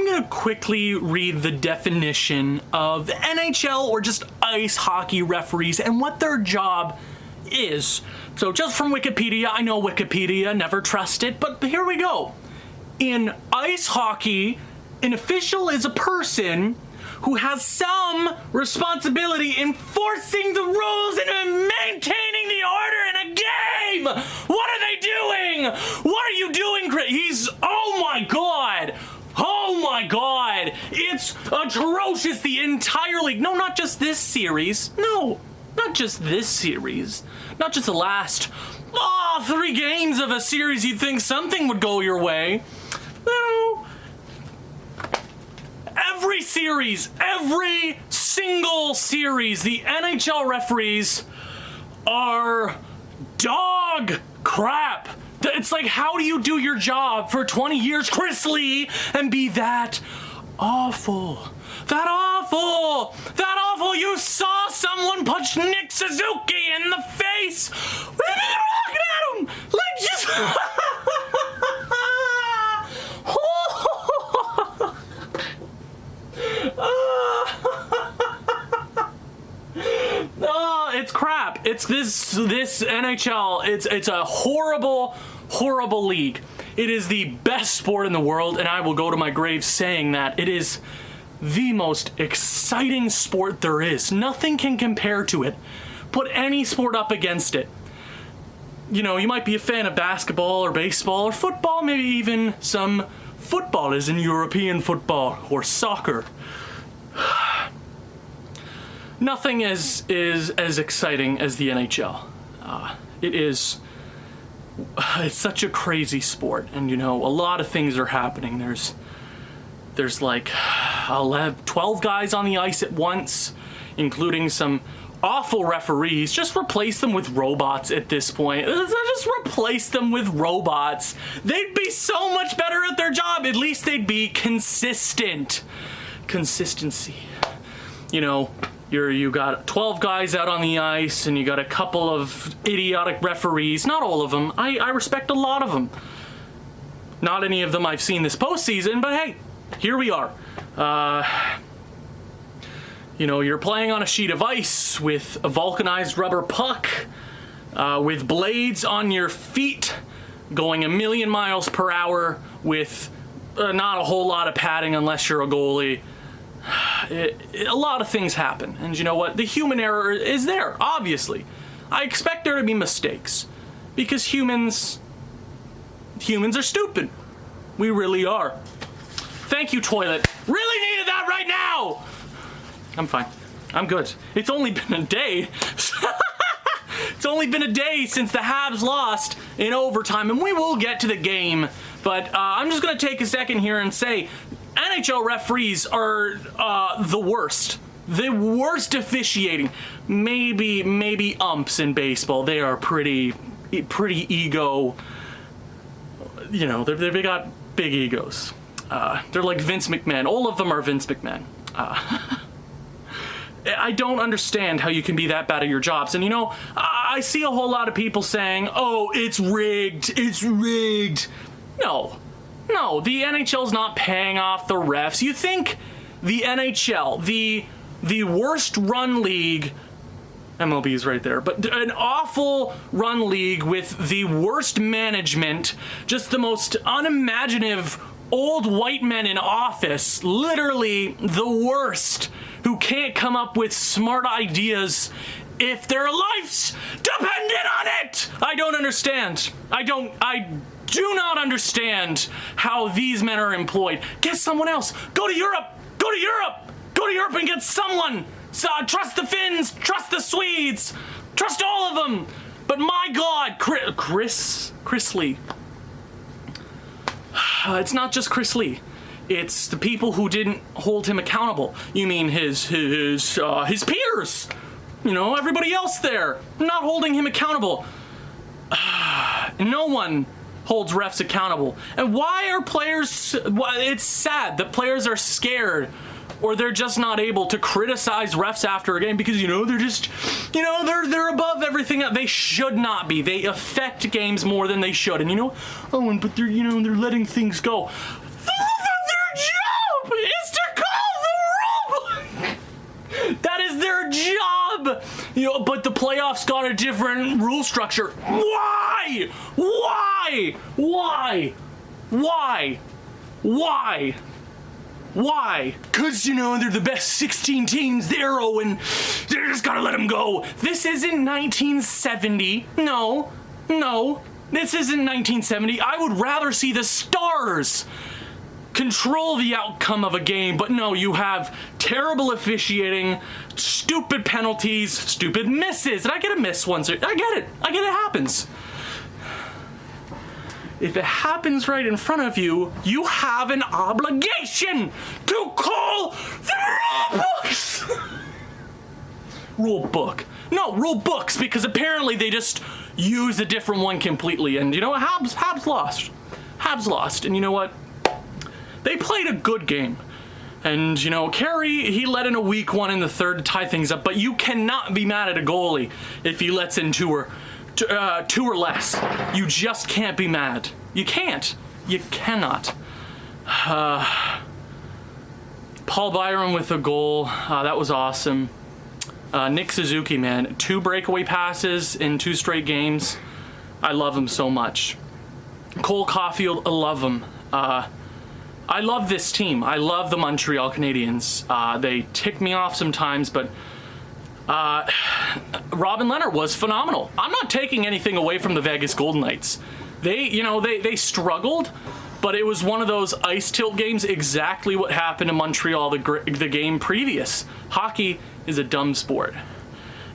going to quickly read the definition of NHL or just ice hockey referees and what their job is. So just from Wikipedia, I know Wikipedia, never trust it, but here we go. In ice hockey, an official is a person who has some responsibility in enforcing the rules and maintaining the order in a game. What are they doing? What are you doing, Chris? Oh my God. Oh my God. It's atrocious, the entire league. No, not just this series. No, not just this series. Not just the last 3 games of a series you'd think something would go your way. No. Every series, every single series, the NHL referees are dog crap. It's like, how do you do your job for 20 years, Chris Lee, and be that awful? That awful! That awful! You saw someone punch Nick Suzuki in the face! What are you looking at him? Like, just... Oh, it's crap. It's this NHL. It's a horrible league. It is the best sport in the world, and I will go to my grave saying that. It is the most exciting sport there is. Nothing can compare to it. Put any sport up against it. You know, you might be a fan of basketball or baseball or football, maybe even some football is in European football or soccer. Nothing is as exciting as the NHL. It's such a crazy sport, and you know, a lot of things are happening. There's like 12 guys on the ice at once, including some awful referees. Just replace them with robots at this point. Just replace them with robots. They'd be so much better at their job. At least they'd be consistent. Consistency. You know, you got 12 guys out on the ice, and you got a couple of idiotic referees. Not all of them. I respect a lot of them. Not any of them I've seen this postseason, but hey, here we are. You know, you're playing on a sheet of ice with a vulcanized rubber puck, with blades on your feet, going 1,000,000 miles per hour with not a whole lot of padding unless you're a goalie. A lot of things happen, and you know what? The human error is there, obviously. I expect there to be mistakes, because humans are stupid. We really are. Thank you, toilet. Really needed that right now! I'm fine. I'm good. It's only been a day. It's only been a day since the Habs lost in overtime, and we will get to the game, but I'm just going to take a second here and say NHL referees are the worst. The worst officiating. Maybe umps in baseball. They are pretty ego. You know, they've got big egos. They're like Vince McMahon. All of them are Vince McMahon. I don't understand how you can be that bad at your jobs. And you know, I see a whole lot of people saying, oh, it's rigged. It's rigged. No, the NHL's not paying off the refs. You think the NHL, the worst run league, MLB is right there, but an awful run league with the worst management, just the most unimaginative old white men in office, literally the worst, who can't come up with smart ideas if their lives depended on it. I don't understand. I do not understand how these men are employed. Get someone else. Go to Europe. Go to Europe and get someone. Trust the Finns. Trust the Swedes. Trust all of them. But my God, Chris Lee. It's not just Chris Lee. It's the people who didn't hold him accountable. You mean his peers? You know, everybody else there, not holding him accountable. No one holds refs accountable. And why are players? It's sad that players are scared, or they're just not able to criticize refs after a game because they're just, they're above everything. They should not be. They affect games more than they should. And but they're letting things go. Their got a different rule structure. Why? Why? Why? Why? Why? Why? Because, you know, they're the best 16 teams there, and they're just gotta let them go. This isn't 1970. No. This isn't 1970. I would rather see the Stars control the outcome of a game, but no, you have terrible officiating, stupid penalties, stupid misses. And I get a miss once. I get it. It happens. If it happens right in front of you, you have an obligation to call the rule books. Rule book. No, rule books, because apparently they just use a different one completely. And you know what? Habs lost. Habs lost. And you know what? They played a good game. And, you know, Carey, he let in a weak one in the third to tie things up, but you cannot be mad at a goalie if he lets in two or less. You just can't be mad. You can't. You cannot. Paul Byron with a goal. That was awesome. Nick Suzuki, man. 2 breakaway passes in 2 straight games. I love him so much. Cole Caulfield, I love him. I love this team. I love the Montreal Canadiens. They tick me off sometimes, but Robin Lehner was phenomenal. I'm not taking anything away from the Vegas Golden Knights. They struggled, but it was one of those ice tilt games, exactly what happened in Montreal the game previous. Hockey is a dumb sport.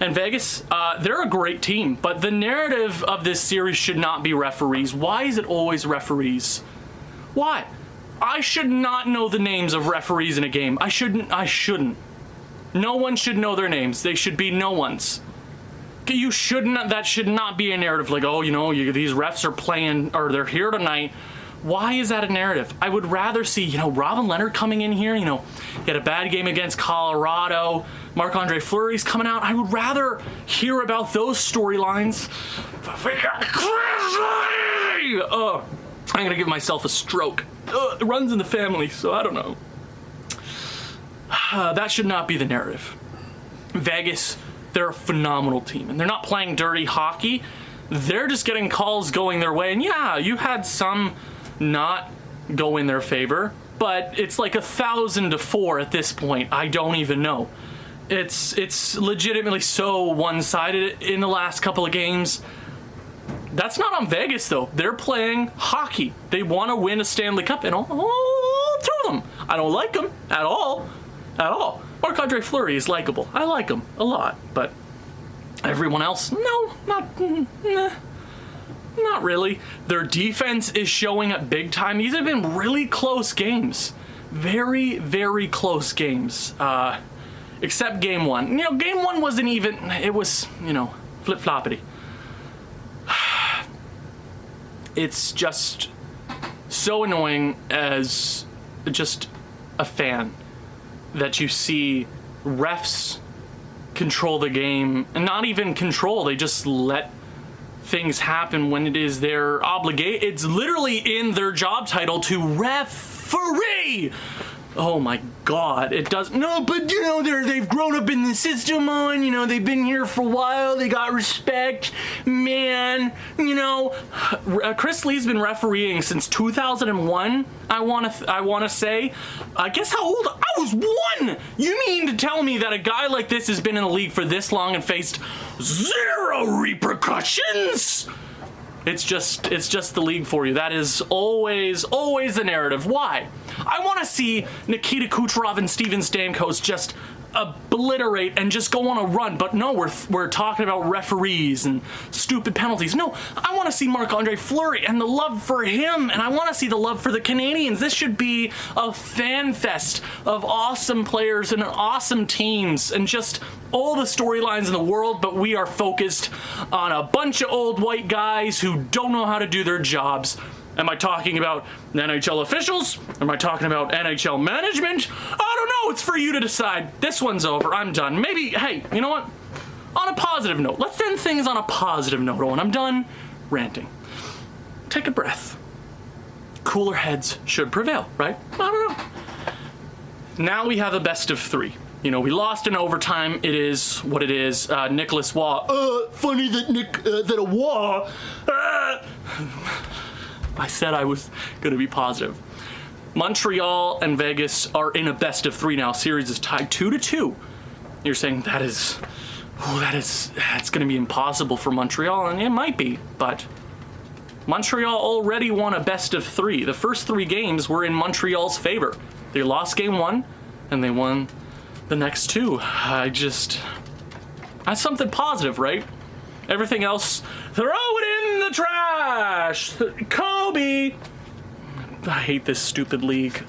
And Vegas, they're a great team, but the narrative of this series should not be referees. Why is it always referees? Why? I should not know the names of referees in a game. I shouldn't. No one should know their names. They should be no one's. You shouldn't. That should not be a narrative like, oh, you know, these refs are playing, or they're here tonight. Why is that a narrative? I would rather see, you know, Robin Lehner coming in here. You know, he had a bad game against Colorado. Marc-Andre Fleury's coming out. I would rather hear about those storylines. Oh, I'm gonna give myself a stroke. It runs in the family, so I don't know. That should not be the narrative. Vegas, they're a phenomenal team, and they're not playing dirty hockey. They're just getting calls going their way, and yeah, you had some not go in their favor, but it's like 1,000-4 at this point. I don't even know. It's legitimately so one-sided in the last couple of games. That's not on Vegas, though. They're playing hockey. They want to win a Stanley Cup, and all through them. I don't like them at all. Marc-Andre Fleury is likable. I like him a lot, but everyone else, no, not really. Their defense is showing up big time. These have been really close games. Very, very close games. Except game 1. You know, game 1 wasn't even, it was, you know, flip-floppity. It's just so annoying as just a fan that you see refs control the game, and not even control, they just let things happen when it is their obligation. It's literally in their job title to referee. Oh my God, it does. No, but you know, they've grown up in the system, you know, they've been here for a while, they got respect, man, you know. Chris Lee's been refereeing since 2001, I want to say. Guess how old? I was 1! You mean to tell me that a guy like this has been in the league for this long and faced 0 repercussions? It's just the league for you. That is always the narrative. Why? I want to see Nikita Kucherov and Steven Stamkos just obliterate and just go on a run, but no, we're talking about referees and stupid penalties. No, I want to see Marc-Andre Fleury and the love for him, and I want to see the love for the Canadiens. This should be a fan fest of awesome players and awesome teams and just all the storylines in the world, but we are focused on a bunch of old white guys who don't know how to do their jobs. Am I talking about NHL officials? Am I talking about NHL management? I don't know. It's for you to decide. This one's over. I'm done. Maybe, hey, you know what? On a positive note. Let's end things on a positive note, Owen. I'm done ranting. Take a breath. Cooler heads should prevail, right? I don't know. Now we have a best of 3. You know, we lost in overtime. It is what it is. Nicholas Waugh. Funny that a Waugh. I said I was going to be positive. Montreal and Vegas are in a best of 3 now. Series is tied 2-2. You're saying that's going to be impossible for Montreal, and it might be, but Montreal already won a best of 3. The first 3 games were in Montreal's favor. They lost game 1, and they won the next 2. That's something positive, right? Everything else, throw it in the trash. Kobe. I hate this stupid league.